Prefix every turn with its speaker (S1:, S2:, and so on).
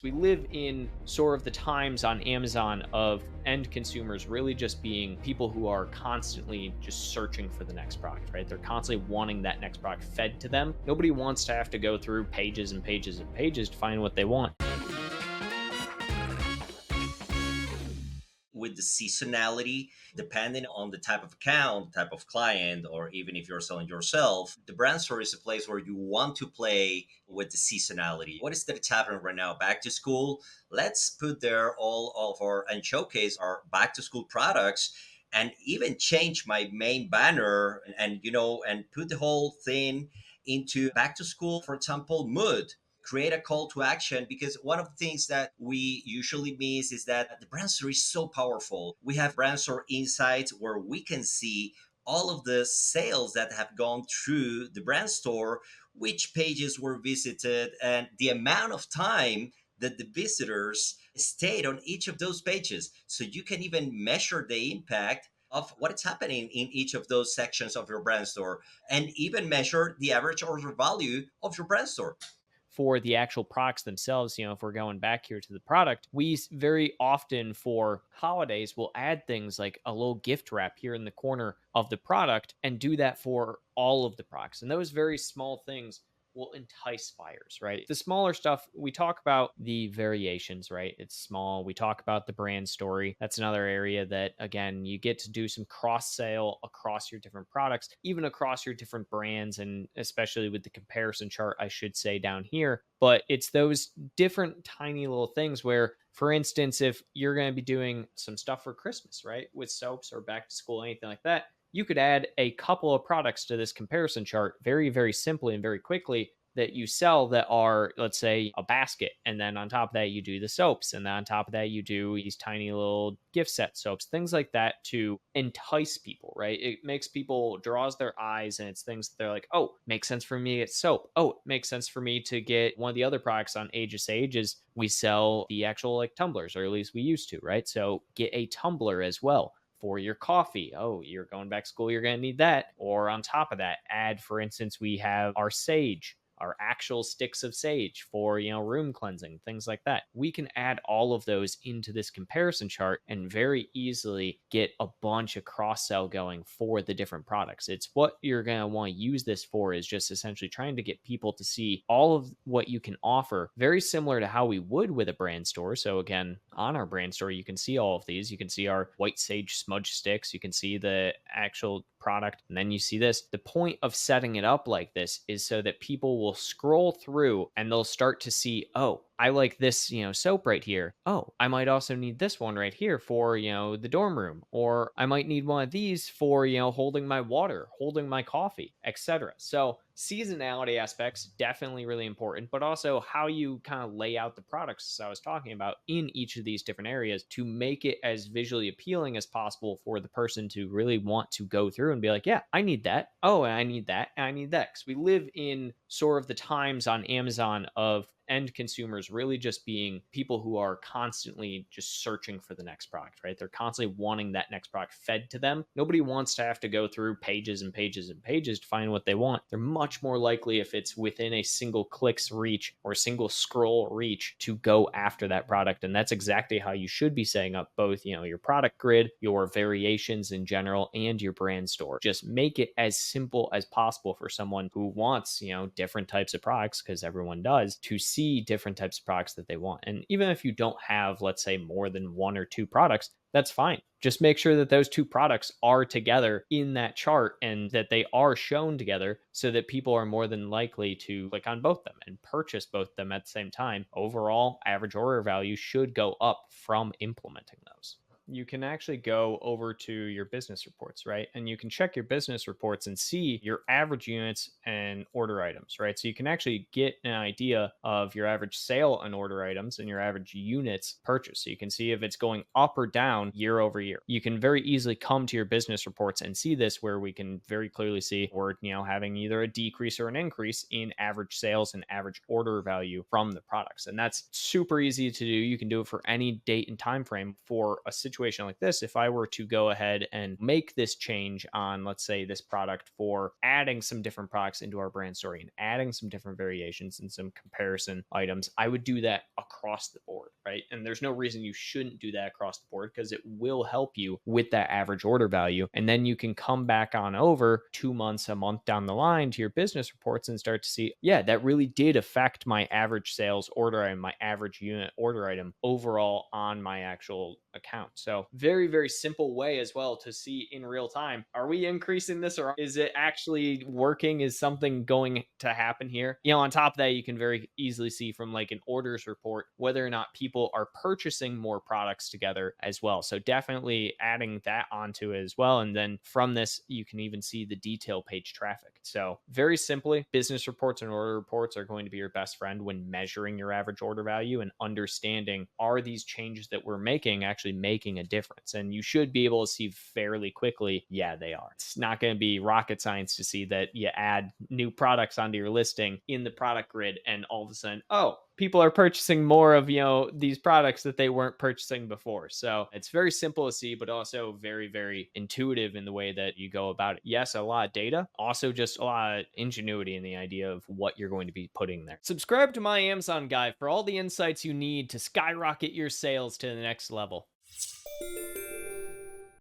S1: We live in sort of the times on Amazon of end consumers really just being people who are constantly just searching for the next product, right? They're constantly wanting that next product fed to them. Nobody wants to have to go through pages and pages and pages to find what they want.
S2: With the seasonality, depending on the type of account, type of client, or even if you're selling yourself, the brand store is a place where you want to play with the seasonality. What is that it's happening right now? Back to school. Let's put there all of our and showcase our back to school products and even change my main banner and put the whole thing into back to school, for example, mood. Create a call to action, because one of the things that we usually miss is that the brand store is so powerful. We have brand store insights where we can see all of the sales that have gone through the brand store, which pages were visited, and the amount of time that the visitors stayed on each of those pages. So you can even measure the impact of what is happening in each of those sections of your brand store, and even measure the average order value of your brand store.
S1: For the actual products themselves, if we're going back here to the product, we very often for holidays will add things like a little gift wrap here in the corner of the product and do that for all of the products. And those very small things will entice buyers, right? The smaller stuff, we talk about the variations, right? It's small. We talk about the brand story. That's another area that, again, you get to do some cross sale across your different products, even across your different brands, and especially with the comparison chart, I should say, down here. But it's those different tiny little things where, for instance, if you're going to be doing some stuff for Christmas, right, with soaps or back to school, anything like that, you could add a couple of products to this comparison chart very, very simply and very quickly that you sell that are, let's say, a basket. And then on top of that, you do the soaps. And then on top of that, you do these tiny little gift set soaps, things like that to entice people, right? It makes people, draws their eyes, and it's things that they're like, oh, makes sense for me to get soap. Oh, it makes sense for me to get one of the other products on Aegis Sage is we sell the actual like tumblers, or at least we used to, right? So get a tumbler as well for your coffee. Oh, you're going back to school, you're going to need that. Or on top of that, add, for instance, we have our sage, our actual sticks of sage for, room cleansing, things like that. We can add all of those into this comparison chart and very easily get a bunch of cross sell going for the different products. It's what you're going to want to use this for, is just essentially trying to get people to see all of what you can offer, very similar to how we would with a brand store. So again, on our brand store, you can see all of these. You can see our white sage smudge sticks. You can see the actual product. And then you see this. The point of setting it up like this is so that people will scroll through and they'll start to see, oh, I like this, soap right here. Oh, I might also need this one right here for, the dorm room. Or I might need one of these for, holding my water, holding my coffee, etc. So seasonality aspects definitely really important, but also how you kind of lay out the products, as I was talking about, in each of these different areas to make it as visually appealing as possible for the person to really want to go through and be like, yeah, I need that. Oh, and I need that. And I need that. Because we live in sort of the times on Amazon of end consumers really just being people who are constantly just searching for the next product, right? They're constantly wanting that next product fed to them. Nobody wants to have to go through pages and pages and pages to find what they want. They're much more likely, if it's within a single click's reach or a single scroll reach, to go after that product. And that's exactly how you should be setting up both, your product grid, your variations in general, and your brand store. Just make it as simple as possible for someone who wants, different types of products, because everyone does, to see different types of products that they want. And even if you don't have, let's say, more than one or two products, that's fine. Just make sure that those two products are together in that chart and that they are shown together so that people are more than likely to click on both of them and purchase both of them at the same time. Overall, average order value should go up from implementing those. You can actually go over to your business reports, right? And you can check your business reports and see your average units and order items, right? So you can actually get an idea of your average sale and order items and your average units purchased. So you can see if it's going up or down year over year. You can very easily come to your business reports and see this, where we can very clearly see we're, having either a decrease or an increase in average sales and average order value from the products. And that's super easy to do. You can do it for any date and time frame for a situation situation like this, if I were to go ahead and make this change on, let's say, this product for adding some different products into our brand story and adding some different variations and some comparison items, I would do that across the board, right? And there's no reason you shouldn't do that across the board because it will help you with that average order value. And then you can come back on over 2 months, a month down the line to your business reports and start to see, yeah, that really did affect my average sales order item, my average unit order item overall on my actual account. So very, very simple way as well to see in real time, are we increasing this or is it actually working? Is something going to happen here? On top of that, you can very easily see from like an orders report whether or not people are purchasing more products together as well. So definitely adding that onto it as well. And then from this, you can even see the detail page traffic. So very simply, business reports and order reports are going to be your best friend when measuring your average order value and understanding, are these changes that we're making actually making a difference? And you should be able to see fairly quickly, yeah, they are. It's not going to be rocket science to see that you add new products onto your listing in the product grid and all of a sudden, oh, people are purchasing more of these products that they weren't purchasing before. So it's very simple to see, but also very, very intuitive in the way that you go about it. Yes, a lot of data, also just a lot of ingenuity in the idea of what you're going to be putting there. Subscribe to my Amazon guide for all the insights you need to skyrocket your sales to the next level.